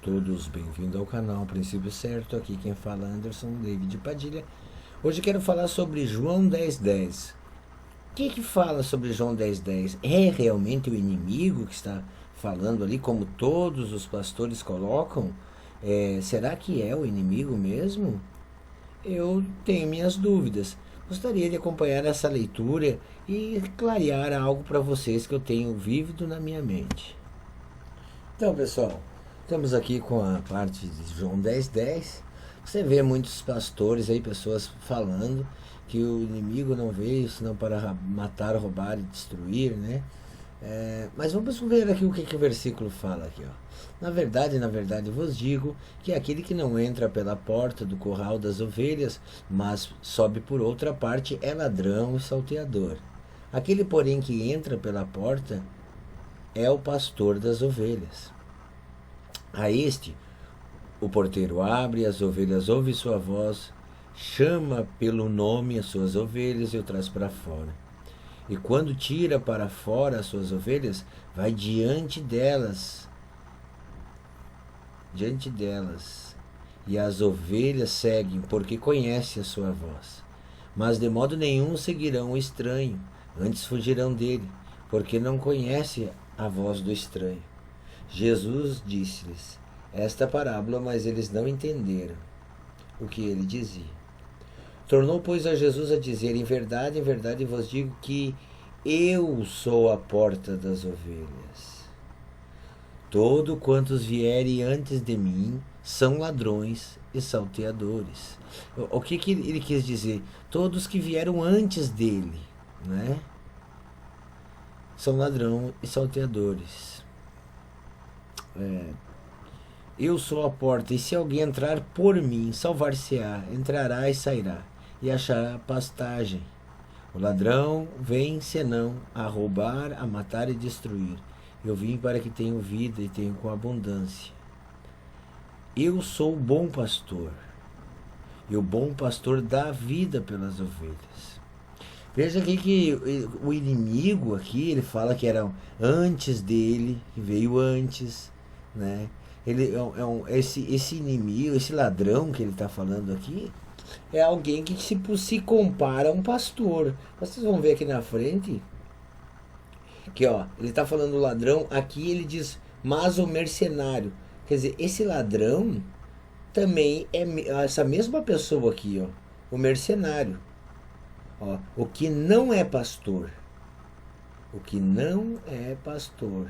todos, bem-vindos ao canal Princípio Certo. Aqui quem fala é Anderson David Padilha. Hoje eu quero falar sobre João 10:10. O que fala sobre João 10:10? É realmente o inimigo que está falando ali, como todos os pastores colocam? Será que é o inimigo mesmo? Eu tenho minhas dúvidas. Gostaria de acompanhar essa leitura e clarear algo para vocês que eu tenho vívido na minha mente. Então, pessoal, estamos aqui com a parte de João 10:10. Você vê muitos pastores aí, pessoas falando que o inimigo não veio senão para matar, roubar e destruir, né? Mas vamos ver aqui o que o versículo fala aqui, ó. Na verdade, vos digo que aquele que não entra pela porta do curral das ovelhas, mas sobe por outra parte, é ladrão e salteador. Aquele, porém, que entra pela porta é o pastor das ovelhas. A este, o porteiro abre, as ovelhas ouvem sua voz, chama pelo nome as suas ovelhas e o traz para fora. E quando tira para fora as suas ovelhas, vai diante delas, e as ovelhas seguem, porque conhecem a sua voz. Mas de modo nenhum seguirão o estranho, antes fugirão dele, porque não conhecem a voz do estranho. Jesus disse-lhes esta parábola, mas eles não entenderam o que ele dizia. Tornou, pois, a Jesus a dizer: em verdade vos digo que eu sou a porta das ovelhas. Todo quantos vierem antes de mim são ladrões e salteadores. O que ele quis dizer? Todos que vieram antes dele, né? São ladrões e salteadores. Eu sou a porta, e se alguém entrar por mim, salvar-se-á, entrará e sairá, e achará pastagem. O ladrão vem senão a roubar, a matar e destruir. Eu vim para que tenham vida e tenham com abundância. Eu sou o bom pastor, e o bom pastor dá vida pelas ovelhas. Veja aqui que o inimigo aqui, ele fala que era antes dele, que veio antes, né? Ele esse inimigo, esse ladrão que ele está falando aqui, é alguém que se compara a um pastor. Vocês vão ver aqui na frente, que ó, ele está falando do ladrão, aqui ele diz, mas o mercenário. Quer dizer, esse ladrão também é essa mesma pessoa aqui, ó, o mercenário. Ó, o que não é pastor. O que não é pastor,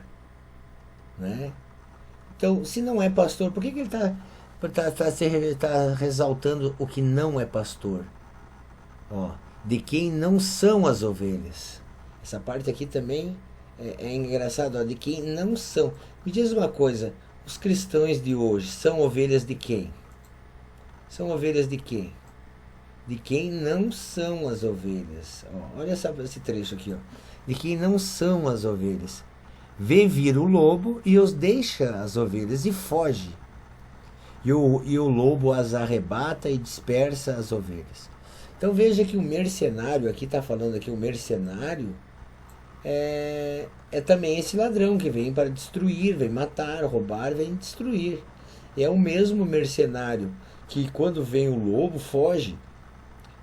né? Então, se não é pastor, por que ele está ressaltando o que não é pastor? Ó, de quem não são as ovelhas. Essa parte aqui também é engraçado, ó, de quem não são. Me diz uma coisa, os cristãos de hoje são ovelhas de quem? São ovelhas de quem? De quem não são as ovelhas. Ó, olha esse trecho aqui, ó. De quem não são as ovelhas. Vê vir o lobo e os deixa as ovelhas e foge. E o lobo as arrebata e dispersa as ovelhas. Então veja que o mercenário, aqui está falando aqui, o mercenário é também esse ladrão que vem para destruir, vem matar, roubar, vem destruir. É o mesmo mercenário que quando vem o lobo foge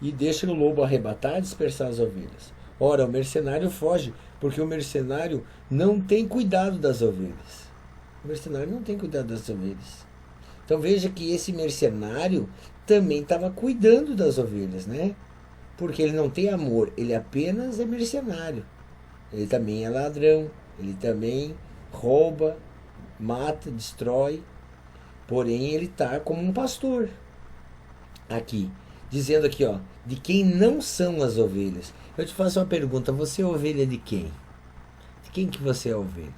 e deixa o lobo arrebatar e dispersar as ovelhas. Ora, o mercenário foge, porque o mercenário não tem cuidado das ovelhas. O mercenário não tem cuidado das ovelhas. Então veja que esse mercenário também estava cuidando das ovelhas, né? Porque ele não tem amor, ele apenas é mercenário. Ele também é ladrão, ele também rouba, mata, destrói. Porém, ele está como um pastor. Aqui, dizendo aqui, ó, de quem não são as ovelhas. Eu te faço uma pergunta, você é ovelha de quem? De quem que você é ovelha?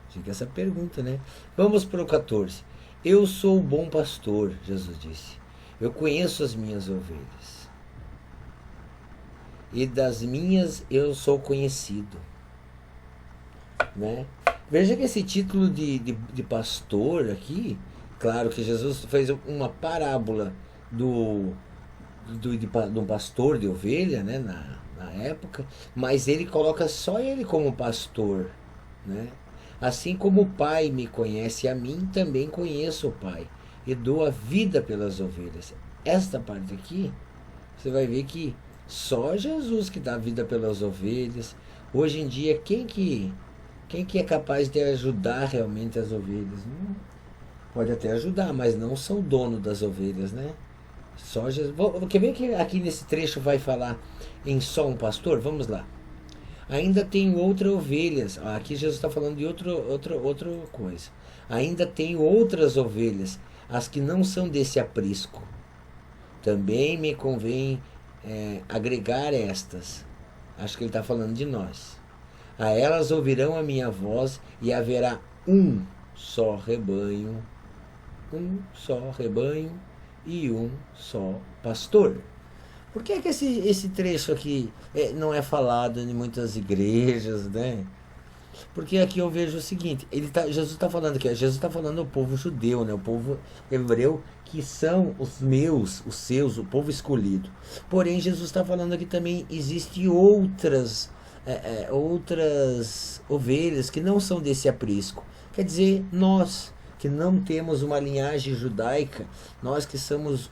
Fica essa pergunta, né? Vamos para o 14. Eu sou o bom pastor, Jesus disse. Eu conheço as minhas ovelhas. E das minhas eu sou conhecido. Né? Veja que esse título de pastor aqui, claro que Jesus fez uma parábola de um pastor de ovelha, né, na época, mas ele coloca só ele como pastor, né? Assim como o Pai me conhece a mim, também conheço o Pai e dou a vida pelas ovelhas. Esta parte aqui, você vai ver que só Jesus que dá a vida pelas ovelhas. Hoje em dia, quem que é capaz de ajudar realmente as ovelhas? Pode até ajudar, mas não são dono das ovelhas, né? Só Jesus. Quer ver que aqui nesse trecho vai falar em só um pastor? Vamos lá. Ainda tenho outras ovelhas. Aqui Jesus está falando de outra coisa. Ainda tenho outras ovelhas, as que não são desse aprisco. Também me convém agregar estas. Acho que ele está falando de nós. A elas ouvirão a minha voz e haverá um só rebanho e um só pastor. Por que esse trecho aqui não é falado em muitas igrejas, né? Porque aqui eu vejo o seguinte, Jesus está falando aqui, Jesus está falando ao povo judeu, né? O povo hebreu, que são os seus, o povo escolhido. Porém, Jesus está falando aqui também, existem outras ovelhas que não são desse aprisco. Quer dizer, nós que não temos uma linhagem judaica, nós que somos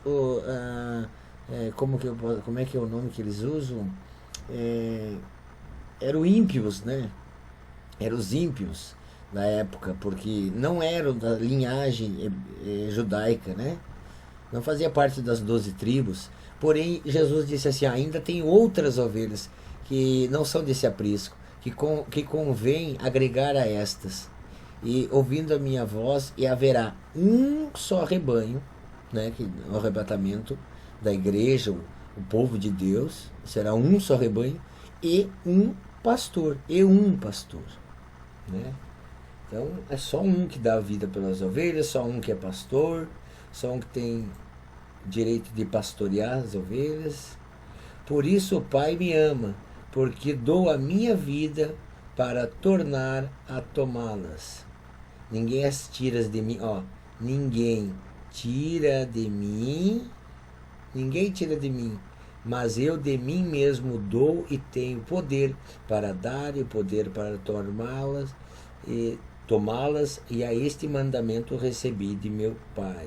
como é que é o nome que eles usam? Eram ímpios, né? Eram os ímpios da época, porque não eram da linhagem judaica, né? Não fazia parte das 12 tribos. Porém, Jesus disse assim, ainda tem outras ovelhas que não são desse aprisco, que convém agregar a estas. E ouvindo a minha voz, e haverá um só rebanho, né? Que é o arrebatamento da igreja, o povo de Deus, será um só rebanho, e um pastor, né? Então é só um que dá a vida pelas ovelhas, só um que é pastor, só um que tem direito de pastorear as ovelhas. Por isso o Pai me ama, porque dou a minha vida para tornar a tomá-las. Ninguém as tira de mim, ninguém tira de mim, mas eu de mim mesmo dou e tenho poder para dar e poder para tomá-las, e a este mandamento recebi de meu Pai.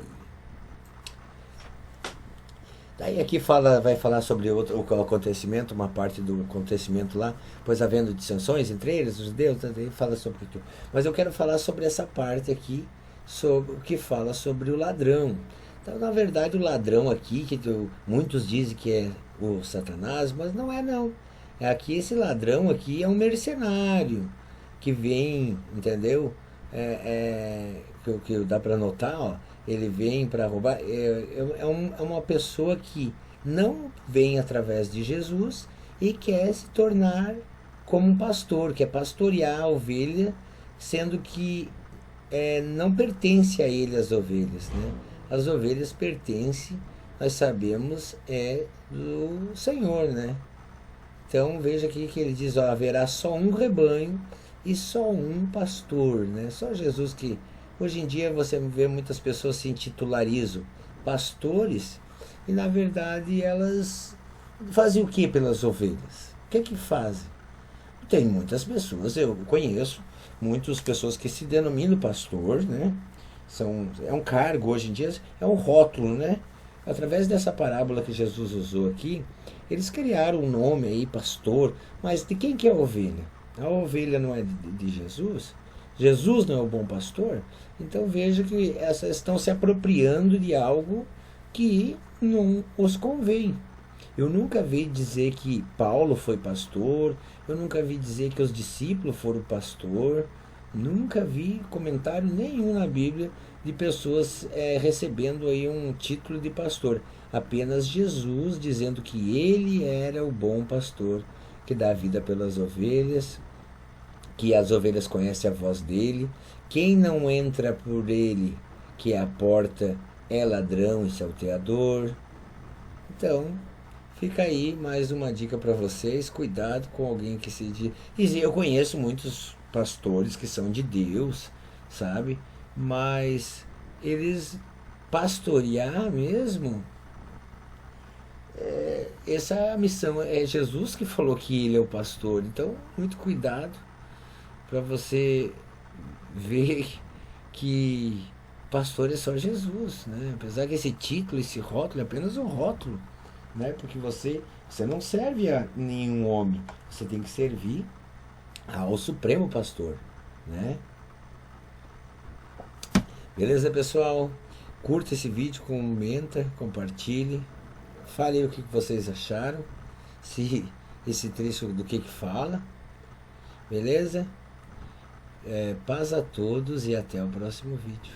Daí aqui vai falar sobre o acontecimento, uma parte do acontecimento lá, pois havendo dissensões entre eles, os judeus, fala sobre tudo. Mas eu quero falar sobre essa parte aqui, sobre o que fala sobre o ladrão. Então, na verdade, o ladrão aqui, que muitos dizem que é o Satanás, mas não é não. Aqui esse ladrão aqui é um mercenário que vem, entendeu? Que dá para notar, ele vem para roubar. É uma pessoa que não vem através de Jesus e quer se tornar como um pastor, quer pastorear a ovelha, sendo que não pertence a ele as ovelhas, né? As ovelhas pertencem, nós sabemos, do Senhor, né? Então veja aqui que ele diz, haverá só um rebanho e só um pastor, né? Só Jesus que... Hoje em dia você vê muitas pessoas se intitularizam pastores e na verdade elas fazem o que pelas ovelhas? O que é que fazem? Tem muitas pessoas, eu conheço muitas pessoas que se denominam pastor, né? É um cargo hoje em dia, é um rótulo, né? Através dessa parábola que Jesus usou aqui, eles criaram um nome aí, pastor, mas de quem que é a ovelha? A ovelha não é de Jesus? Jesus não é o bom pastor? Então veja que essas estão se apropriando de algo que não os convém. Eu nunca vi dizer que Paulo foi pastor, eu nunca vi dizer que os discípulos foram pastor, nunca vi comentário nenhum na Bíblia de pessoas recebendo aí um título de pastor. Apenas Jesus dizendo que ele era o bom pastor, que dá a vida pelas ovelhas, que as ovelhas conhecem a voz dele. Quem não entra por ele, que é a porta, é ladrão e salteador. Então, fica aí mais uma dica para vocês. Cuidado com alguém que se diz... E eu conheço muitos pastores que são de Deus, sabe? Mas eles pastorear mesmo... essa é a missão. É Jesus que falou que ele é o pastor. Então, muito cuidado para você vê que pastor é só Jesus, né? Apesar que esse título, esse rótulo é apenas um rótulo, né? Porque você não serve a nenhum homem, você tem que servir ao Supremo Pastor, né? Beleza, pessoal? Curta esse vídeo, comenta, compartilhe, fale aí o que vocês acharam, se esse trecho do que fala, beleza? Paz a todos e até o próximo vídeo.